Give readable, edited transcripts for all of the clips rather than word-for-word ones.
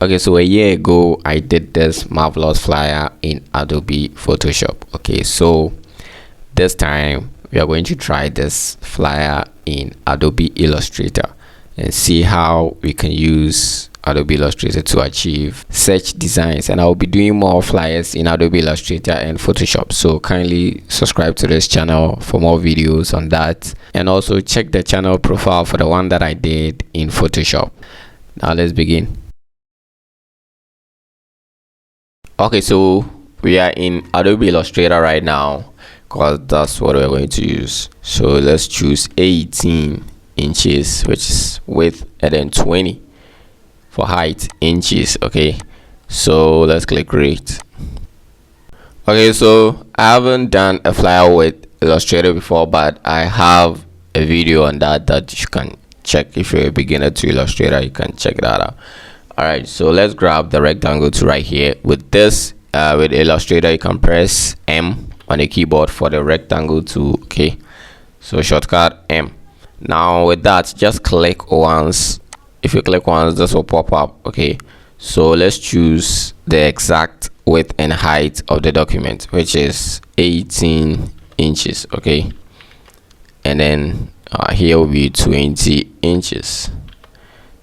Okay, so a year ago I did this marvelous flyer in Adobe Photoshop. Okay, so this time we are going to try this flyer in Adobe Illustrator and see how we can use Adobe Illustrator to achieve such designs. And I'll be doing more flyers in Adobe Illustrator and Photoshop, so kindly subscribe to this channel for more videos on that, and also check the channel profile for the one that I did in Photoshop. Now let's begin. Okay, so we are in Adobe Illustrator right now because that's what we're going to use. So let's choose 18 inches, which is width, and then 20 for height inches. Okay, so let's click create. Okay, so I haven't done a flyer with Illustrator before, but I have a video on that you can check. If you're a beginner to Illustrator, you can check that out. All right, so let's grab the rectangle tool right here. With this with Illustrator, you can press M on the keyboard for the rectangle tool. Okay, so shortcut M. Now with that, just click once. If you click once, this will pop up. Okay, so let's choose the exact width and height of the document, which is 18 inches. Okay, and then here will be 20 inches.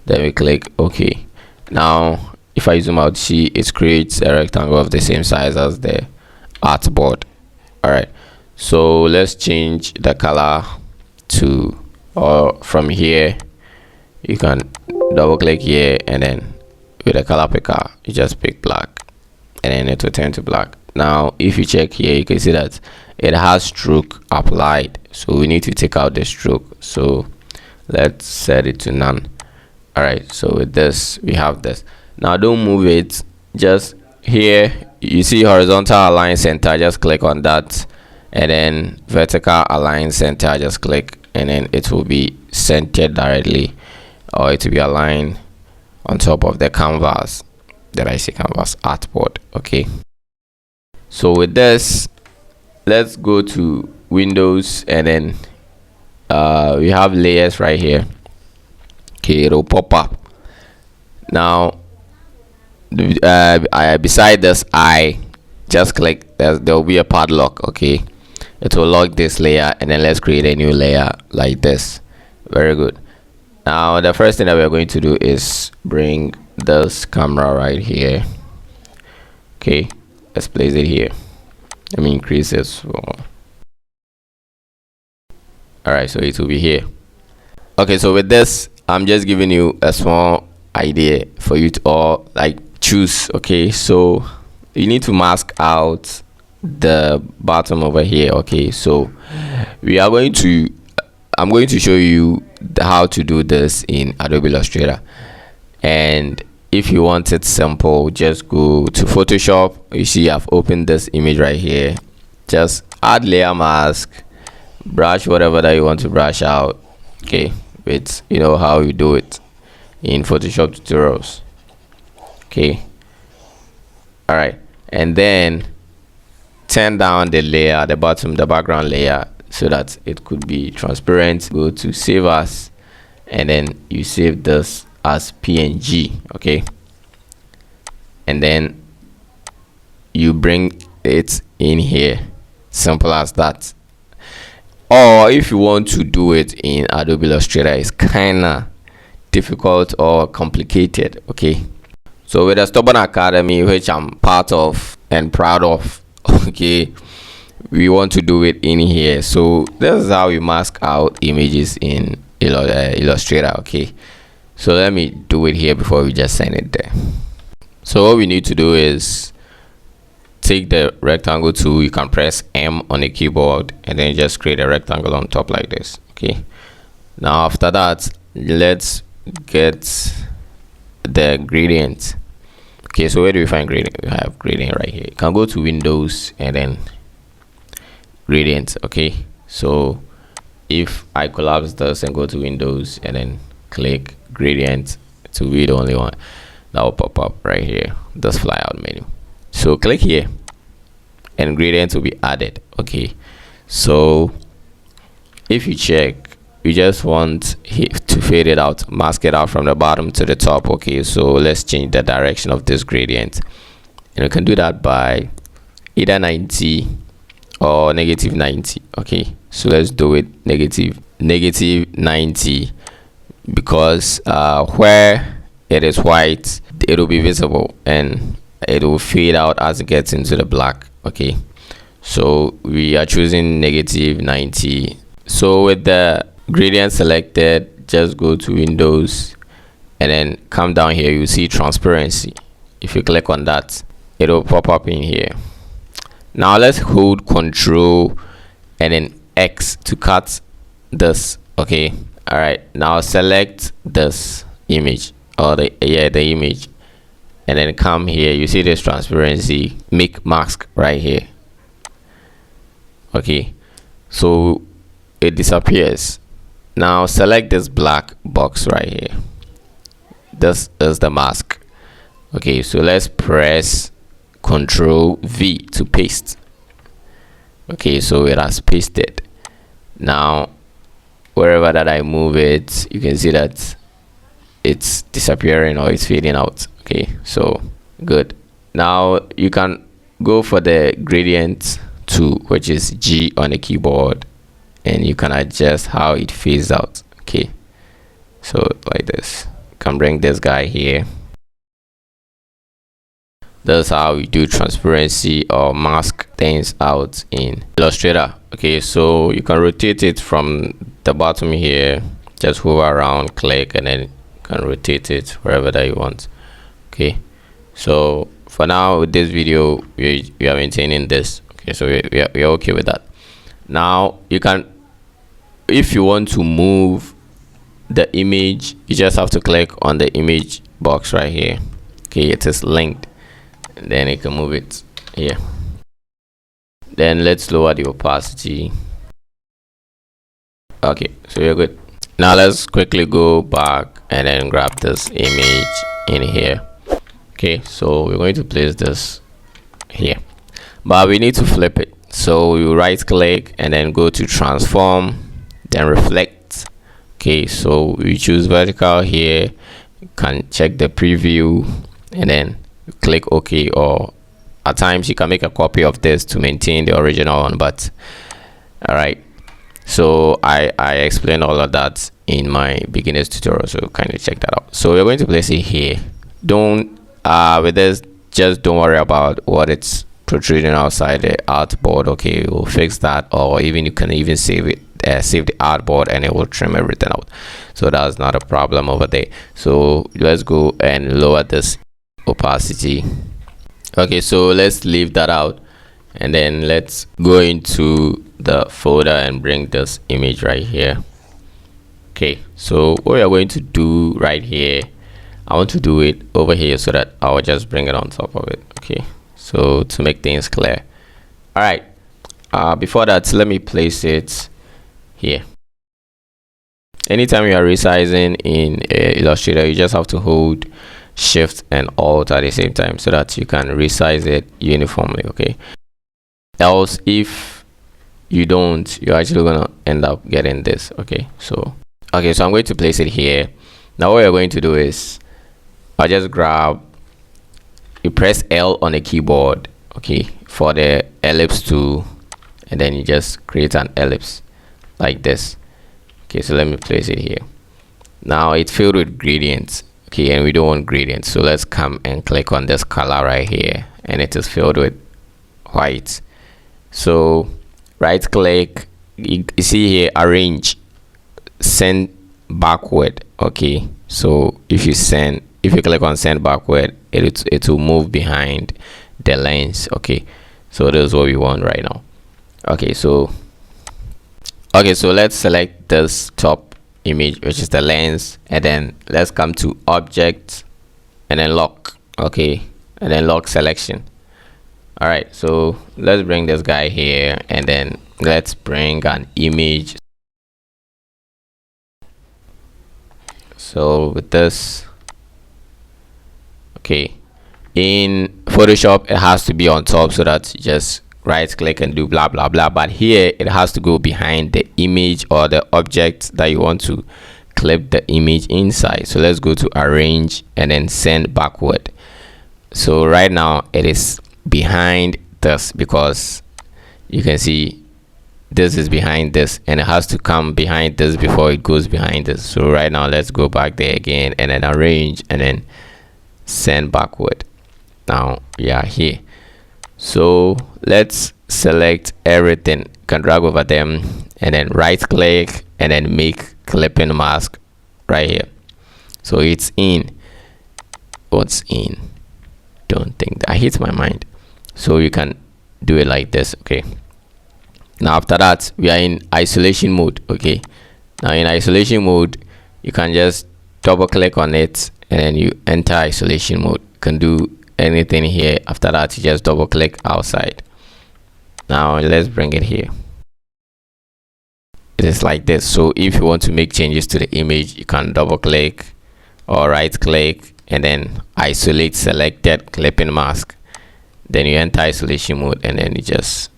Then we click OK. Now if I zoom out, see it creates a rectangle of the same size as the artboard. All right, so let's change the color to, or from here you can double click here, and then with the color picker you just pick black, and then it will turn to black. Now if you check here, you can see that it has stroke applied, so we need to take out the stroke. So let's set it to none. All right, so with this we have this. Now don't move it, just here you see horizontal align center, just click on that, and then vertical align center, just click, and then it will be centered directly, or it will be aligned on top of the canvas, that I say canvas artboard. Okay, so with this, let's go to Windows, and then we have layers right here. Okay, it'll pop up. Now beside this I just click, there will be a padlock. Okay, it will lock this layer, and then let's create a new layer like this. Very good. Now the first thing that we're going to do is bring this camera right here. Okay, let's place it here. Let me increase this. All right, so it will be here. Okay, so with this, I'm just giving you a small idea for you to all choose. Okay, so you need to mask out the bottom over here. Okay, so we are going to, I'm going to show you how to do this in Adobe Illustrator, and if you want it simple, just go to Photoshop. You see I've opened this image right here. Just add layer mask, brush whatever that you want to brush out. Okay, with you know how you do it in Photoshop tutorials. Okay, all right, and then turn down the layer, the bottom, the background layer, so that it could be transparent. Go to save as, and then you save this as PNG. Okay, and then you bring it in here, simple as that. Or if you want to do it in Adobe Illustrator, it's kinda difficult or complicated. Okay, so with the Stubborn Academy, which I'm part of and proud of, okay, we want to do it in here. So this is how we mask out images in Illustrator. Okay, so let me do it here before we just send it there. So what we need to do is take the rectangle tool. You can press M on the keyboard, and then just create a rectangle on top like this. Okay, now after that, let's get the gradient. Okay, so where do we find gradient? We have gradient right here. You can go to Windows and then gradient. Okay, so if I collapse this and go to Windows and then click gradient, to be the only one that will pop up right here, this flyout menu. So click here and gradient will be added. Okay, so if you check, you just want to fade it out, mask it out from the bottom to the top. Okay, so let's change the direction of this gradient, and we can do that by either 90 or negative 90. Okay, so let's do it negative 90, because where it is white, it will be visible and it will fade out as it gets into the black. Okay, so we are choosing negative 90. So with the gradient selected, just go to Windows and then come down here. You see transparency. If you click on that, it will pop up in here. Now let's hold Control and then X to cut this. Okay, all right, now select this image, or the image, and then come here. You see this transparency, make mask right here. Okay, so it disappears. Now select this black box right here. This is the mask. Okay, so let's press Control V to paste. Okay, so it has pasted. Now wherever that I move it, you can see that it's disappearing or it's fading out. Okay, so good. Now you can go for the gradient tool, which is G on the keyboard, and you can adjust how it fades out. Okay, so like this. You can bring this guy here. That's how we do transparency or mask things out in Illustrator. Okay, so you can rotate it from the bottom here. Just hover around, click, and then you can rotate it wherever that you want. Okay, so for now with this video, we are maintaining this. Okay, so we are okay with that. Now you can, if you want to move the image, you just have to click on the image box right here. Okay, it is linked, and then you can move it here. Then let's lower the opacity. Okay, so you're good. Now let's quickly go back and then grab this image in here. Okay, so we're going to place this here, but we need to flip it. So you right click and then go to transform, then reflect. Okay, so we choose vertical here. You can check the preview and then click OK, or at times you can make a copy of this to maintain the original one. But all right, so I explained all of that in my beginners tutorial, so kind of check that out. So we're going to place it here. Don't with this, just don't worry about what it's protruding outside the artboard. Okay, we'll fix that, or even you can even save it, save the artboard, and it will trim everything out. So that's not a problem over there. So let's go and lower this opacity. Okay, so let's leave that out, and then let's go into the folder and bring this image right here. Okay, so what we are going to do right here, I want to do it over here so that I'll just bring it on top of it. Okay, so to make things clear. All right, before that, let me place it here. Anytime you are resizing in Illustrator, you just have to hold Shift and Alt at the same time so that you can resize it uniformly. Okay, else if you don't, you're actually gonna end up getting this. Okay, so I'm going to place it here. Now what we're going to do is I'll just grab, you press L on the keyboard, okay, for the ellipse tool, and then you just create an ellipse like this. Okay, so let me place it here. Now it's filled with gradients. Okay, and we don't want gradients, so let's come and click on this color right here, and it is filled with white. So right click, you see here, arrange, send backward. Okay, so if you click on send backward, it will move behind the lens. Okay, so this is what we want right now. Okay, so let's select this top image, which is the lens, and then let's come to object and then lock. Okay, and then lock selection. All right, so let's bring this guy here, and then let's bring an image. So with this, okay, in Photoshop it has to be on top, so that you just right click and do blah blah blah, but here it has to go behind the image or the object that you want to clip the image inside. So let's go to arrange and then send backward. So right now it is behind this because you can see this is behind this, and it has to come behind this before it goes behind this. So right now let's go back there again and then arrange and then send backward. Now we are here, so let's select everything, can drag over them and then right click and then make clipping mask right here. So it's in. What's in? Don't think that hits my mind. So you can do it like this. Okay, now after that we are in isolation mode. Okay, now in isolation mode you can just double click on it and then you enter isolation mode. You can do anything here. After that you just double click outside. Now let's bring it here. It is like this. So if you want to make changes to the image, you can double click or right click and then isolate selected clipping mask. Then you enter isolation mode and then you just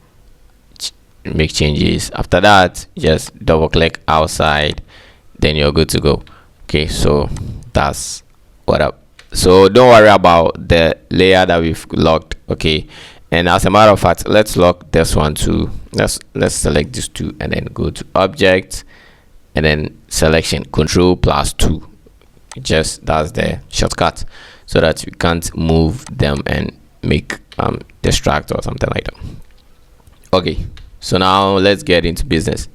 make changes. After that just double click outside, then you're good to go. Okay, so that's what up. So don't worry about the layer that we've locked. Okay, and as a matter of fact, let's lock this one too. Let's select this two and then go to object and then selection, Control+2. Just that's the shortcut so that you can't move them and make distract or something like that. Okay, so now let's get into business.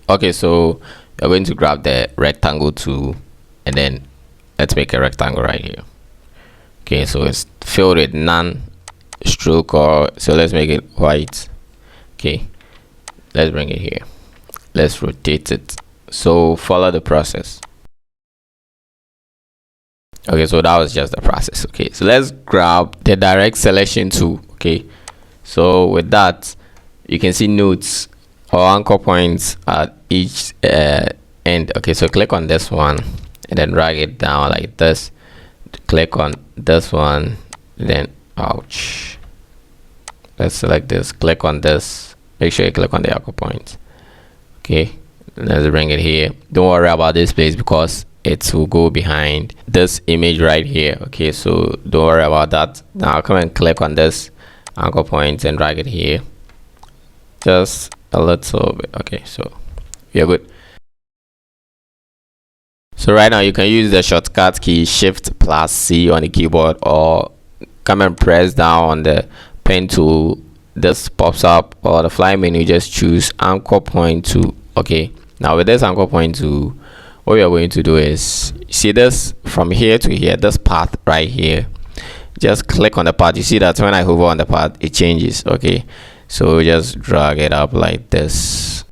Okay, so you're going to grab the rectangle tool and then let's make a rectangle right here. Okay, so it's filled with none stroke, or so let's make it white. Okay, let's bring it here. Let's rotate it. So follow the process. Okay, so that was just the process. Okay, so let's grab the direct selection tool. Okay, so with that you can see notes or anchor points at each end. Okay, so click on this one and then drag it down like this. Click on this one, then ouch, let's select this, click on this, make sure you click on the anchor point. Okay, let's bring it here. Don't worry about this place because it will go behind this image right here. Okay, so don't worry about that. Now come and click on this anchor point and drag it here just a little bit. Okay, so you're good. So right now you can use the shortcut key Shift+C on the keyboard, or come and press down on the pen tool. This pops up, or the fly menu, just choose anchor point tool. Okay, now with this anchor point tool, what we are going to do is, see this from here to here, this path right here, just click on the path. You see that when I hover on the path it changes. Okay, so just drag it up like this.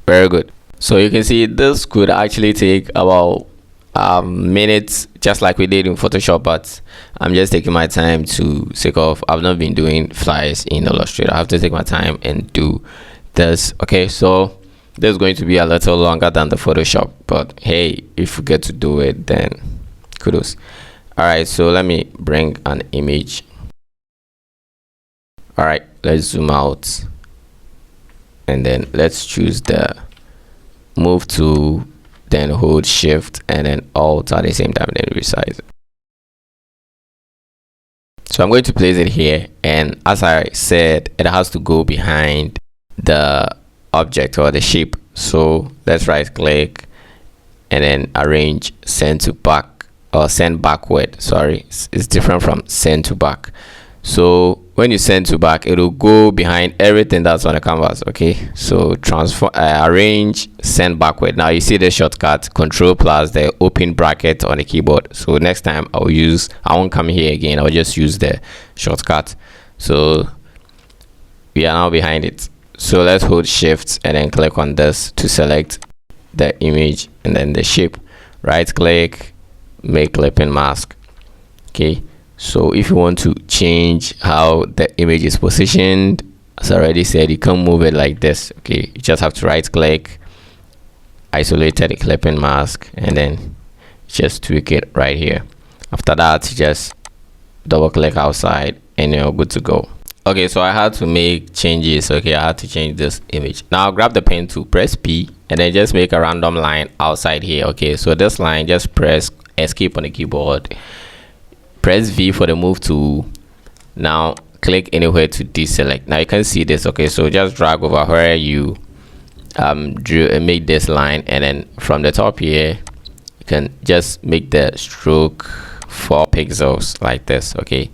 Very good. So you can see this could actually take about minutes, just like we did in Photoshop, but I'm just taking my time to sake of I've not been doing flyers in Illustrator. I have to take my time and do this. Okay, so this is going to be a little longer than the Photoshop, but hey, if you get to do it, then kudos. All right, so let me bring an image. All right, let's zoom out and then let's choose the move to, then hold shift and then alt at the same time, then resize it. So I'm going to place it here, and as I said, it has to go behind the object or the shape. So let's right click and then arrange send to back, or send backward. Sorry, it's different from send to back. So when you send to back, it will go behind everything that's on the canvas. Okay, so transform, arrange, send backward. Now you see the shortcut Control+ the open bracket on the keyboard. So next time I won't come here again, I'll just use the shortcut. So we are now behind it. So let's hold shift and then click on this to select the image and then the shape. Right click, make clipping mask. Okay, so if you want to change how the image is positioned, as I already said, you can move it like this. Okay, you just have to right click, isolate the clipping mask, and then just tweak it right here. After that, just double click outside and you're good to go. Okay, so I had to make changes. Okay, I had to change this image. Now grab the pen tool, press P, and then just make a random line outside here. Okay, so this line, just press escape on the keyboard, press V for the move tool. Now click anywhere to deselect. Now you can see this. Okay, so just drag over where you drew and make this line, and then from the top here you can just make the stroke 4 pixels like this. Okay,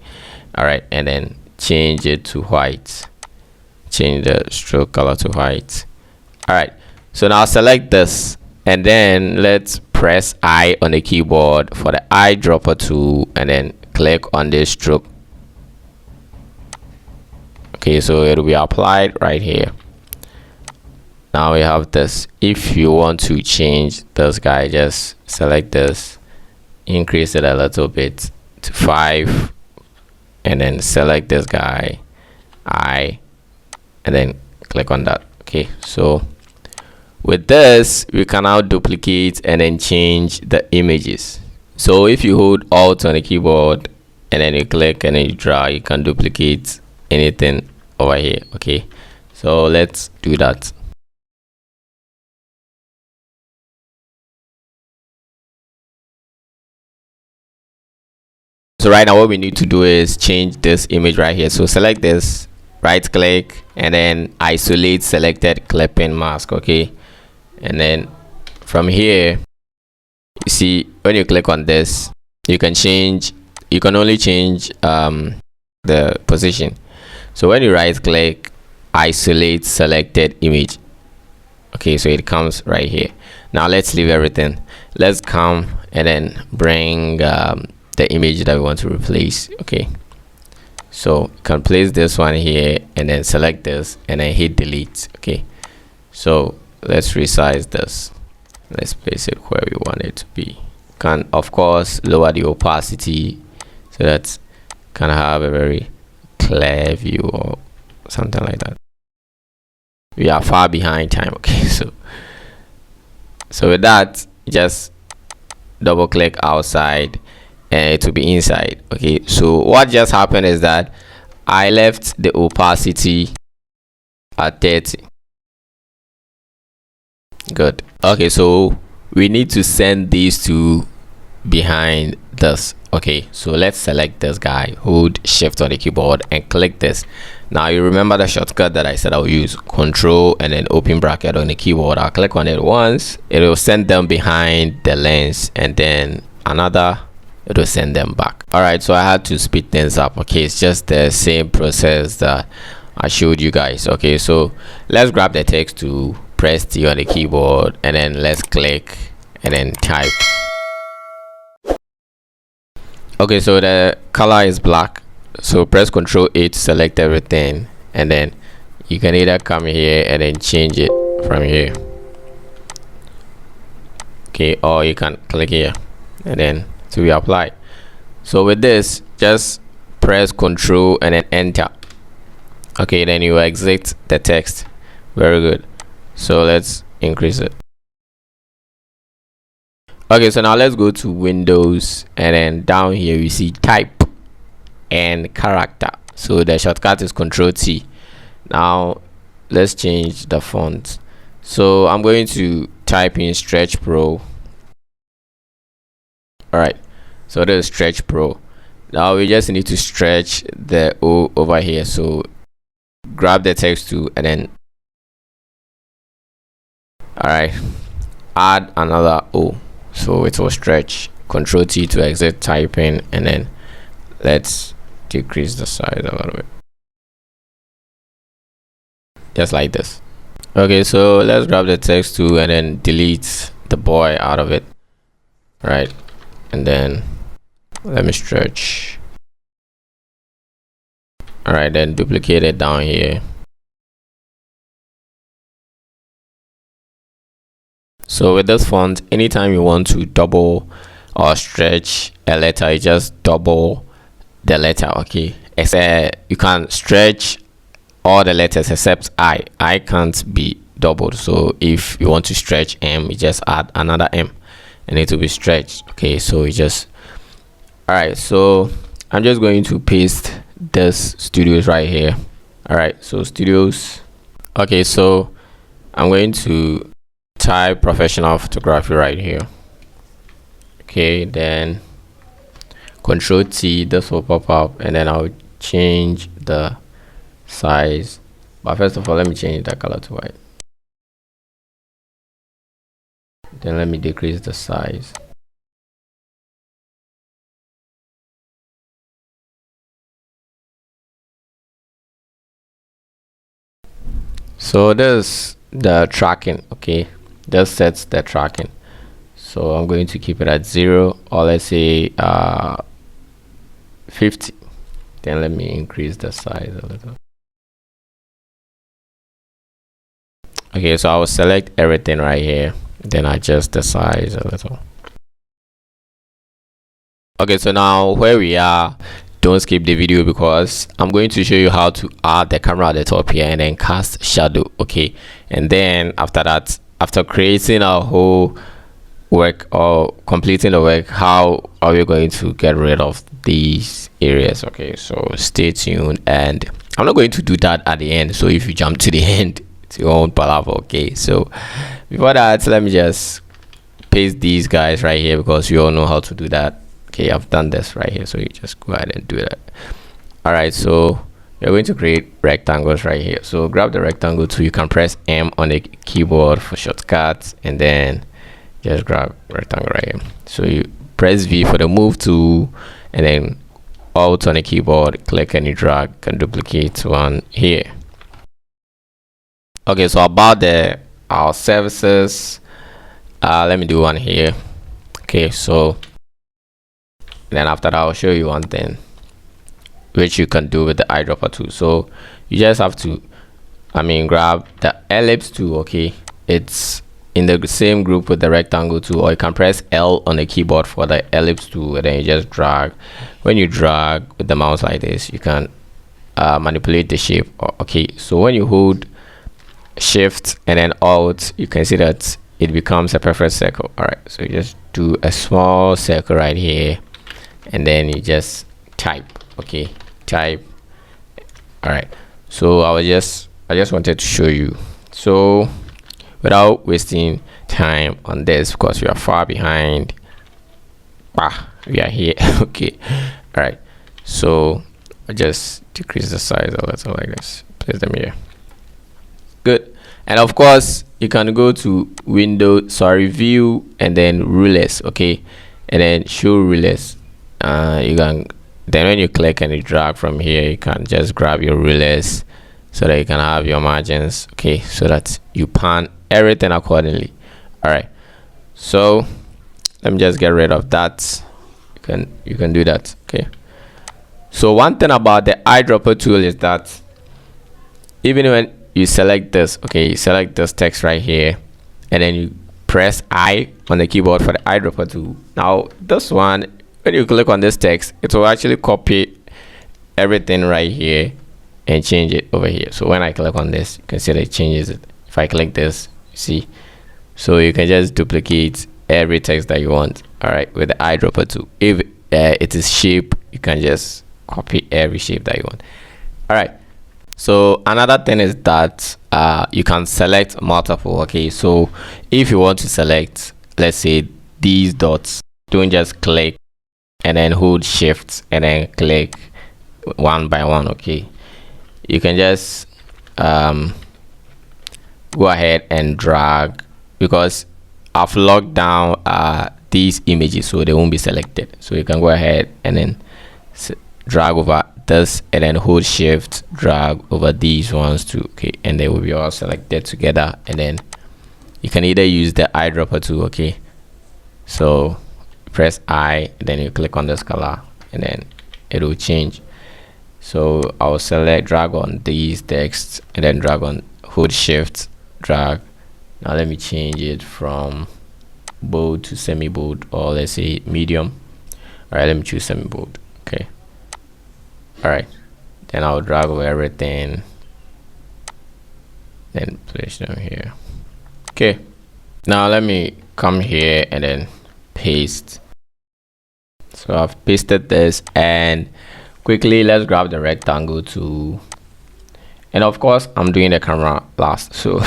all right, and then change it to white, change the stroke color to white. All right, so now select this, and then let's press I on the keyboard for the eyedropper tool, and then click on this stroke. Okay, so it will be applied right here. Now we have this. If you want to change this guy, just select this, increase it a little bit to 5, and then select this guy, and then click on that. Okay, so with this we can now duplicate and then change the images. So if you hold Alt on the keyboard and then you click and then you drag, you can duplicate anything over here. Okay, so let's do that. So right now what we need to do is change this image right here. So select this, right click, and then isolate selected clipping mask. Okay, and then from here you see when you click on this, you can only change the position. So when you right click, isolate selected image. Okay, so it comes right here. Now let's leave everything. Let's come and then bring the image that we want to replace. Okay, so you can place this one here and then select this and then hit delete. Okay, so let's resize this. Let's place it where we want it to be. Can of course lower the opacity so that can have a very clear view or something like that. We are far behind time. Okay, so with that, just double click outside and it will be inside. Okay, so what just happened is that I left the opacity at 30. Good. Okay, so we need to send these two behind this. Okay, so let's select this guy, hold shift on the keyboard and click this. Now you remember the shortcut that I said I'll use, control and then open bracket on the keyboard. I'll click on it once, it will send them behind the lens, and then another, it will send them back. All right, so I had to speed things up. Okay, it's just the same process that I showed you guys. Okay, so let's grab the text to press T on the keyboard, and then let's click and then type. Okay, so the color is black, so press Ctrl A to select everything, and then you can either come here and then change it from here. Okay, or you can click here and then to be applied. So with this, just press Ctrl and then enter. Okay, then you exit the text. Very good. So let's increase it. Okay, so now let's go to Windows, and then down here you see type and character. So the shortcut is Ctrl T. Now let's change the font. So I'm going to type in Stretch Pro. All right, so this is Stretch Pro. Now we just need to stretch the O over here. So grab the text tool and then, all right, add another O. So it will stretch. Ctrl T to exit typing, and then let's decrease the size a little bit, just like this. Okay, so let's grab the text tool and then delete the boy out of it. Right, and then let me stretch. All right, then duplicate it down here. So with this font, anytime you want to double or stretch a letter, you just double the letter. Okay, except you can stretch all the letters except I can't be doubled. So if you want to stretch M, you just add another M and it will be stretched. Okay, so you just, all right, so I'm just going to paste this studios right here. All right, so studios. Okay, so I'm going to type professional photography right here. Okay, then Control T, this will pop up, and then I'll change the size. But first of all, let me change the color to white. Then let me decrease the size. So there's the tracking. Okay, this sets the tracking. So I'm going to keep it at 0, or let's say 50. Then let me increase the size a little. Okay, so I will select everything right here, then adjust the size a little. Okay, so now where we are, don't skip the video because I'm going to show you how to add the camera at the top here and then cast shadow. Okay, and then after that, after creating a whole work or completing the work, how are we going to get rid of these areas? Okay, so stay tuned, and I'm not going to do that at the end, so if you jump to the end it's your own palaver. Okay, so before that, let me just paste these guys right here because you all know how to do that. Okay, I've done this right here, so you just go ahead and do that. All right, so we're going to create rectangles right here. So grab the rectangle tool. You can press M on the keyboard for shortcuts, and then just grab rectangle right here. So you press V for the move tool, and then Alt on the keyboard, click and you drag, can duplicate one here. Okay, so about our services, let me do one here. Okay, so then after that, I'll show you one thing which you can do with the eyedropper tool. So you just have to grab the ellipse tool. Okay, it's in the same group with the rectangle tool, or you can press L on the keyboard for the ellipse tool, and then you just drag. When you drag with the mouse like this, you can manipulate the shape. Okay, so when you hold Shift and then Alt, you can see that it becomes a perfect circle. All right, so you just do a small circle right here, and then you just type. Okay, type. All right, so I just wanted to show you, so without wasting time on this because we are far behind, we are here. Okay, all right, so I just decrease the size a little like this, place them here. Good. And of course you can go to view, and then rulers. Okay, and then show rulers. You can then when you click and you drag from here, you can just grab your rulers so that you can have your margins. Okay, so that you pan everything accordingly. All right, so let me just get rid of that. You can do that. Okay, so one thing about the eyedropper tool is that even when you select this, okay, you select this text right here, and then you press I on the keyboard for the eyedropper tool. Now this one, when you click on this text, it will actually copy everything right here and change it over here. So when I click on this, you can see that it changes it. If I click this, you see, so you can just duplicate every text that you want. All right, with the eyedropper tool. If it is shape, you can just copy every shape that you want. All right, so another thing is that you can select multiple. Okay, so if you want to select, let's say, these dots, don't just click and then hold Shift and then click one by one. Okay, you can just go ahead and drag, because I've locked down these images so they won't be selected. So you can go ahead and then drag over this and then hold Shift, drag over these ones too. Okay, and they will be all selected together, and then you can either use the eyedropper tool. Okay, so press I, then you click on this color, and then it will change. So I'll select, drag on these texts, and then drag on, hold Shift, drag. Now let me change it from bold to semi bold, or let's say medium. All right, let me choose semi bold. Okay, all right, then I'll drag over everything, then place them here. Okay, now let me come here and then paste. So I've pasted this, and quickly, let's grab the rectangle tool, and of course I'm doing the camera last, so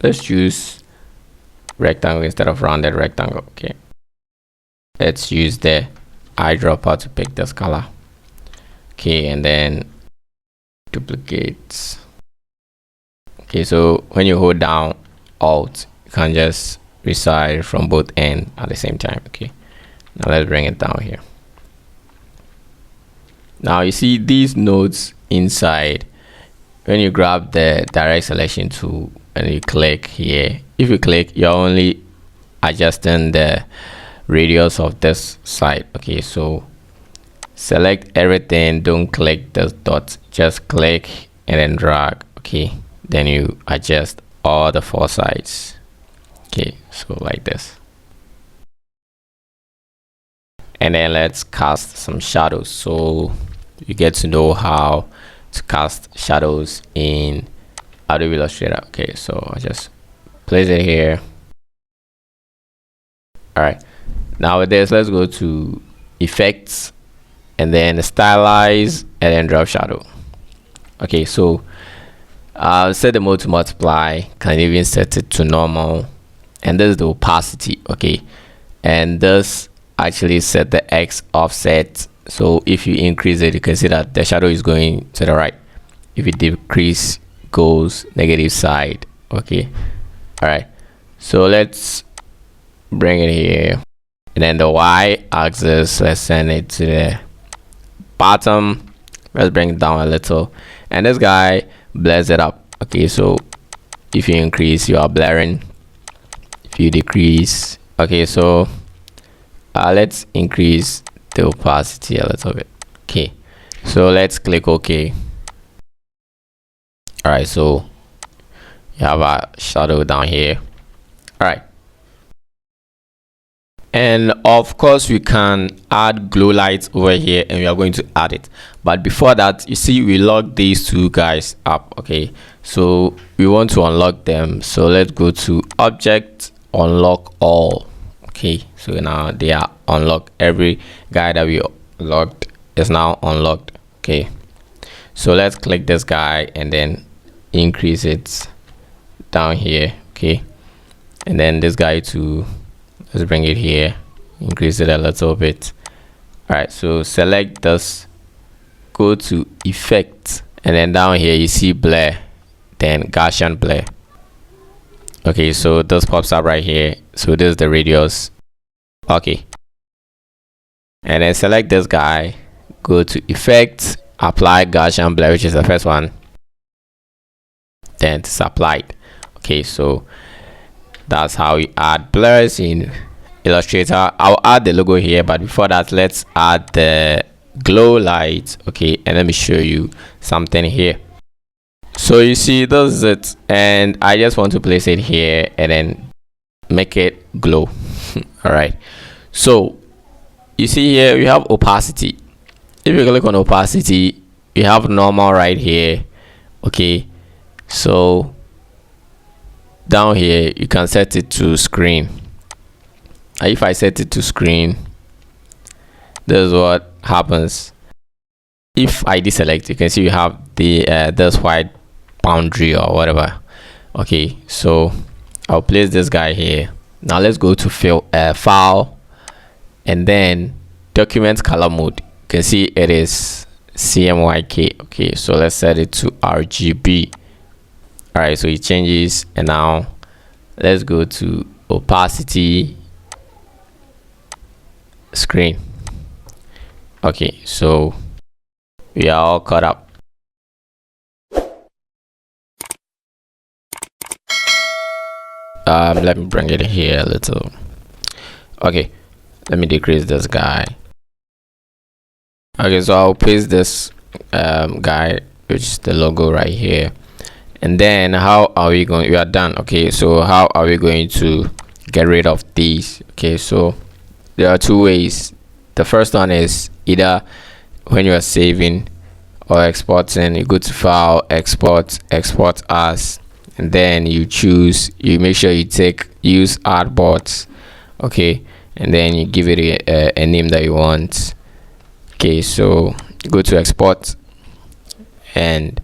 let's choose rectangle instead of rounded rectangle. Okay, let's use the eyedropper to pick this color. Okay, and then duplicate. Okay, so when you hold down Alt, you can just resize from both ends at the same time. Okay, now let's bring it down here. Now you see these nodes inside. When you grab the direct selection tool and you click here, if you click, you're only adjusting the radius of this side. Okay, so select everything, don't click this dot, just click and then drag. Okay, then you adjust all the 4 sides. Okay, so like this, and then let's cast some shadows, so you get to know how to cast shadows in Adobe Illustrator. Okay, so I just place it here. All right, now with this, let's go to effects and then stylize and then drop shadow. Okay, so set the mode to multiply, can even set it to normal, and this is the opacity. Okay, and this actually set the X offset, so if you increase it, you can see that the shadow is going to the right. If you decrease, goes negative side. Okay, all right, so let's bring it here, and then the Y axis, let's send it to the bottom. Let's bring it down a little, and this guy blurs it up. Okay, so if you increase, you are blurring. If you decrease, okay, so let's increase the opacity a little bit. Okay, so let's click OK. All right, so you have a shadow down here. All right, and of course we can add glow lights over here, and we are going to add it, but before that, you see we lock these 2 guys up. Okay, so we want to unlock them, so let's go to object, unlock all. Okay, so now they are unlocked. Every guy that we locked is now unlocked. Okay, so let's click this guy and then increase it down here. Okay, and then this guy too, let's bring it here, increase it a little bit. All right, so select this, go to effect, and then down here you see blur, then Gaussian blur. Okay, so this pops up right here, so this is the radius. Okay, and then select this guy, go to effect, apply Gaussian blur, which is the first one, then it's applied. Okay, so that's how you add blurs in Illustrator. I'll add the logo here, but before that, let's add the glow light. Okay, and let me show you something here. So you see, this is it, and I just want to place it here and then make it glow. All right, so you see here we have opacity. If you click on opacity, you have normal right here. Okay, so down here you can set it to screen. If I set it to screen, this is what happens. If I deselect, you can see you have the this white boundary or whatever. Okay, so I'll place this guy here. Now let's go to file, and then document color mode. You can see it is CMYK. Okay, so let's set it to RGB. All right, so it changes, and now let's go to opacity, screen. Okay, so we are all caught up. Let me bring it here a little. Okay, let me decrease this guy. Okay, so I'll paste this guy, which is the logo right here. And then how are we going? We are done. Okay, so how are we going to get rid of these? Okay, so there are 2 ways. The first one is either when you are saving or exporting, you go to file, export as, and then you choose, you make sure you take use artboards. Okay, and then you give it a name that you want. Okay, so go to export, and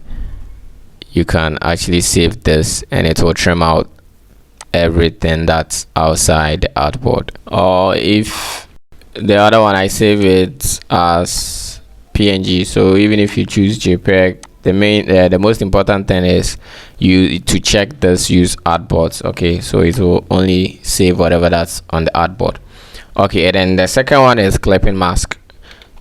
you can actually save this, and it will trim out everything that's outside the artboard. Or if the other one, I save it as PNG. So even if you choose JPEG, the most important thing is you to check this use artboards. Okay, so it will only save whatever that's on the artboard. Okay, and then the second one is clipping mask.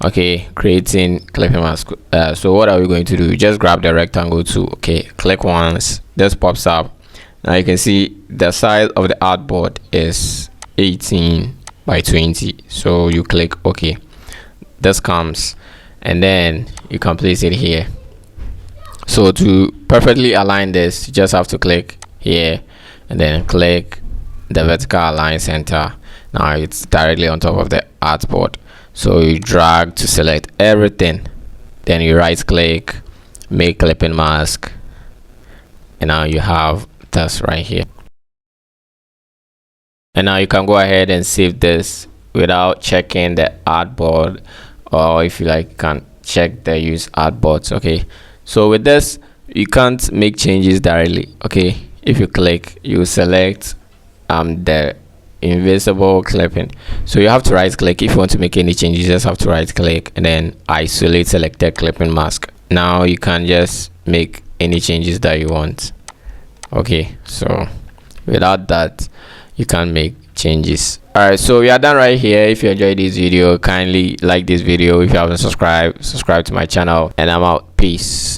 Okay, creating clipping mask. So what are we going to do? Just grab the rectangle tool. Okay, click once, this pops up. Now you can see the size of the artboard is 18 by 20. So you click OK. This comes, and then you can place it here. So to perfectly align this, you just have to click here and then click the vertical align center. Now it's directly on top of the artboard. So you drag to select everything, then you right click, make clipping mask, and now you have this right here. And now you can go ahead and save this without checking the artboard, or if you like, you can check the use artboards. Okay, so with this you can't make changes directly. Okay, if you click, you select the invisible clipping, so you have to right click. If you want to make any changes, you just have to right click and then isolate selected clipping mask. Now you can just make any changes that you want. Okay, so without that you can make changes. All right, so we are done right here. If you enjoyed this video, kindly like this video. If you haven't subscribed, subscribe to my channel, and I'm out. Peace.